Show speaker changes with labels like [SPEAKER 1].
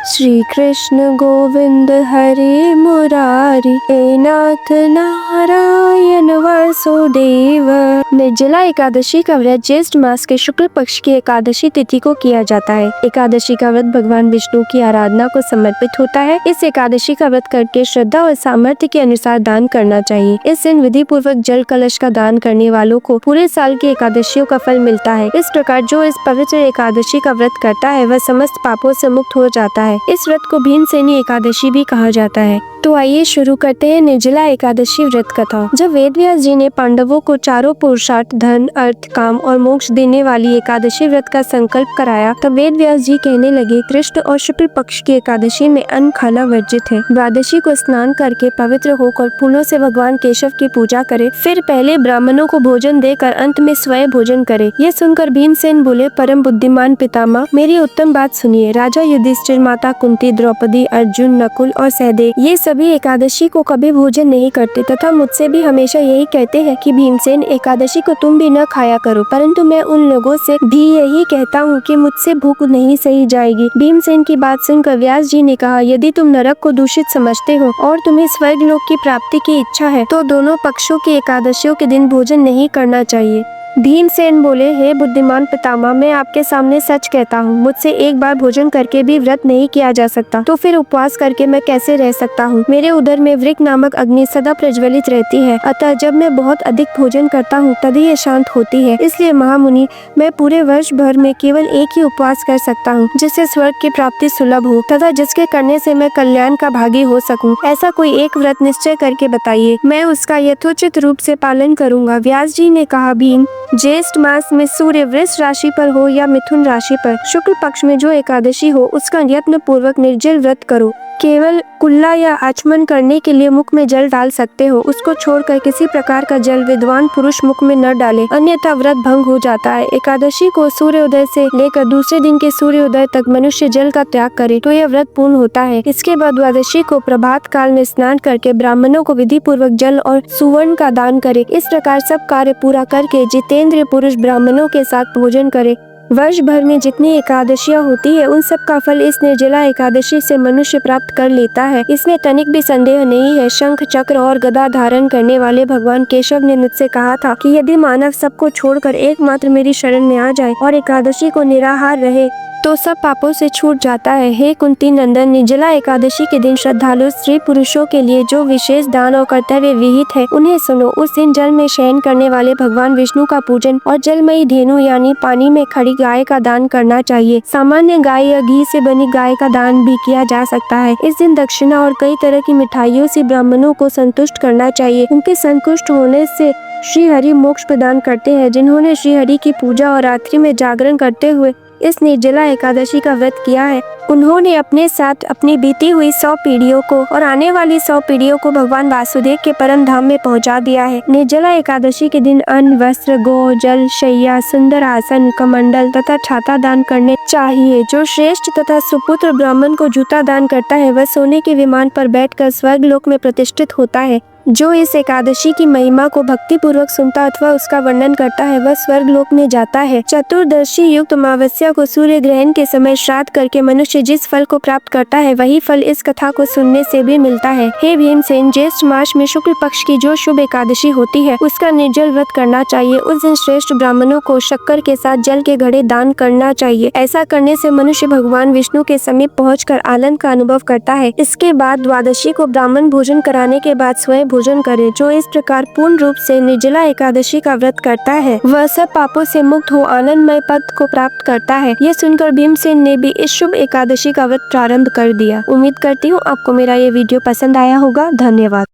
[SPEAKER 1] श्री कृष्ण गोविंद हरे मुरारी, हे नाथ नारायण वासुदेव। निर्जला एकादशी का व्रत ज्येष्ठ मास के शुक्ल पक्ष की एकादशी तिथि को किया जाता है। एकादशी का व्रत भगवान विष्णु की आराधना को समर्पित होता है। इस एकादशी का व्रत करके श्रद्धा और सामर्थ्य के अनुसार दान करना चाहिए। इस दिन विधि पूर्वक जल कलश का दान करने वालों को पूरे साल की एकादशियों का फल मिलता है। इस प्रकार जो इस पवित्र एकादशी का व्रत करता है वह समस्त पापों से मुक्त हो जाता है। इस व्रत को भीमसेनी एकादशी भी कहा जाता है। तो आइए शुरू करते हैं निर्जला एकादशी व्रत कथा। जब वेदव्यास जी ने पांडवों को चारों पुरुषार्थ धन, अर्थ, काम और मोक्ष देने वाली एकादशी व्रत का संकल्प कराया, तब वेदव्यास जी कहने लगे, कृष्ण और शुक्ल पक्ष की एकादशी में अन्न खाना वर्जित है। द्वादशी को स्नान करके पवित्र होकर फूलों से भगवान केशव की पूजा करे, फिर पहले ब्राह्मणों को भोजन देकर अंत में स्वयं भोजन करे। यह सुनकर भीमसेन बोले, परम बुद्धिमान पितामह, मेरी उत्तम बात सुनिए। राजा युधिष्ठिर, माता कुंती, द्रौपदी, अर्जुन, नकुल और सहदेव ये सभी एकादशी को कभी भोजन नहीं करते तथा मुझसे भी हमेशा यही कहते हैं कि भीमसेन, एकादशी को तुम भी न खाया करो, परंतु मैं उन लोगों से भी यही कहता हूँ कि मुझसे भूख नहीं सही जाएगी। भीमसेन की बात सुनकर व्यास जी ने कहा, यदि तुम नरक को दूषित समझते हो और तुम्हें स्वर्ग लोक की प्राप्ति की इच्छा है तो दोनों पक्षों की एकादशियों के दिन भोजन नहीं करना चाहिए। भीमसेन बोले, हे बुद्धिमान पितामह, मैं आपके सामने सच कहता हूँ, मुझसे एक बार भोजन करके भी व्रत नहीं किया जा सकता, तो फिर उपवास करके मैं कैसे रह सकता हूँ। मेरे उदर में वृक्क नामक अग्नि सदा प्रज्वलित रहती है, अतः जब मैं बहुत अधिक भोजन करता हूँ तभी ये शांत होती है। इसलिए महामुनि, मैं पूरे वर्ष भर में केवल एक ही उपवास कर सकता हूँ, जिससे स्वर्ग की प्राप्ति सुलभ हो तथा जिसके करने से मैं कल्याण का भागी हो सकूँ। ऐसा कोई एक व्रत निश्चय करके बताइए, मैं उसका यथोचित रूप से पालन करूँगा। व्यास जी ने कहा, भीम, ज्येष्ठ मास में सूर्य वृष राशि पर हो या मिथुन राशि पर, शुक्ल पक्ष में जो एकादशी हो उसका यत्न पूर्वक निर्जल व्रत करो। केवल कुल्ला या आचमन करने के लिए मुख में जल डाल सकते हो, उसको छोड़कर किसी प्रकार का जल विद्वान पुरुष मुख में न डाले, अन्यथा व्रत भंग हो जाता है। एकादशी को सूर्योदय से लेकर दूसरे दिन के सूर्योदय तक मनुष्य जल का त्याग करे तो यह व्रत पूर्ण होता है। इसके बाद द्वादशी को प्रभात काल में स्नान करके ब्राह्मणों को विधि पूर्वक जल और सुवर्ण का दान करे। इस प्रकार सब कार्य पूरा करके जितेंद्रिय पुरुष ब्राह्मणों के साथ भोजन करे। वर्ष भर में जितनी एकादशियां होती है उन सब का फल इस निर्जला एकादशी से मनुष्य प्राप्त कर लेता है। इसमें तनिक भी संदेह नहीं है। शंख, चक्र और गदा धारण करने वाले भगवान केशव ने मुझसे कहा था कि यदि मानव सबको छोड़कर एकमात्र मेरी शरण में आ जाए और एकादशी को निराहार रहे तो सब पापों से छूट जाता है। हे कुंती नंदन, निर्जला एकादशी के दिन श्रद्धालु स्त्री पुरुषों के लिए जो विशेष दान और कर्तव्य विहित है उन्हें सुनो। उस दिन जल में शयन करने वाले भगवान विष्णु का पूजन और जलमयी धेनु यानी पानी में खड़ी गाय का दान करना चाहिए। सामान्य गाय या घी से बनी गाय का दान भी किया जा सकता है। इस दिन दक्षिणा और कई तरह की मिठाइयों से ब्राह्मणों को संतुष्ट करना चाहिए। उनके संतुष्ट होने से श्री हरि मोक्ष प्रदान करते हैं। जिन्होंने श्री हरि की पूजा और रात्रि में जागरण करते हुए इस निर्जला एकादशी का व्रत किया है, उन्होंने अपने साथ अपनी बीती हुई 100 पीढ़ियों को और आने वाली 100 पीढ़ियों को भगवान वासुदेव के परम धाम में पहुंचा दिया है। निर्जला एकादशी के दिन अन्न, वस्त्र, गौ, जल, शैया, सुंदर आसन, कमंडल तथा छाता दान करने चाहिए। जो श्रेष्ठ तथा सुपुत्र ब्राह्मण को जूता दान करता है वह सोने के विमान पर बैठकर स्वर्ग लोक में प्रतिष्ठित होता है। जो इस एकादशी की महिमा को भक्ति पूर्वक सुनता अथवा उसका वर्णन करता है वह स्वर्ग लोक में जाता है। चतुर्दशी युक्त अमावस्या को सूर्य ग्रहण के समय श्राद्ध करके मनुष्य जिस फल को प्राप्त करता है वही फल इस कथा को सुनने से भी मिलता है। हे भीमसेन, ज्येष्ठ मास में शुक्ल पक्ष की जो शुभ एकादशी होती है उसका निर्जल व्रत करना चाहिए। उस दिन श्रेष्ठ ब्राह्मणों को शक्कर के साथ जल के घड़े दान करना चाहिए। ऐसा करने से मनुष्य भगवान विष्णु के समीप पहुँचकर आनंद का अनुभव करता है। इसके बाद द्वादशी को ब्राह्मण भोजन कराने के बाद स्वयं भोजन करे। जो इस प्रकार पूर्ण रूप से निर्जला एकादशी का व्रत करता है वह सब पापों से मुक्त हो आनंदमय पद को प्राप्त करता है। यह सुनकर भीमसेन ने भी इस शुभ एकादशी का व्रत प्रारंभ कर दिया। उम्मीद करती हूँ आपको मेरा ये वीडियो पसंद आया होगा। धन्यवाद।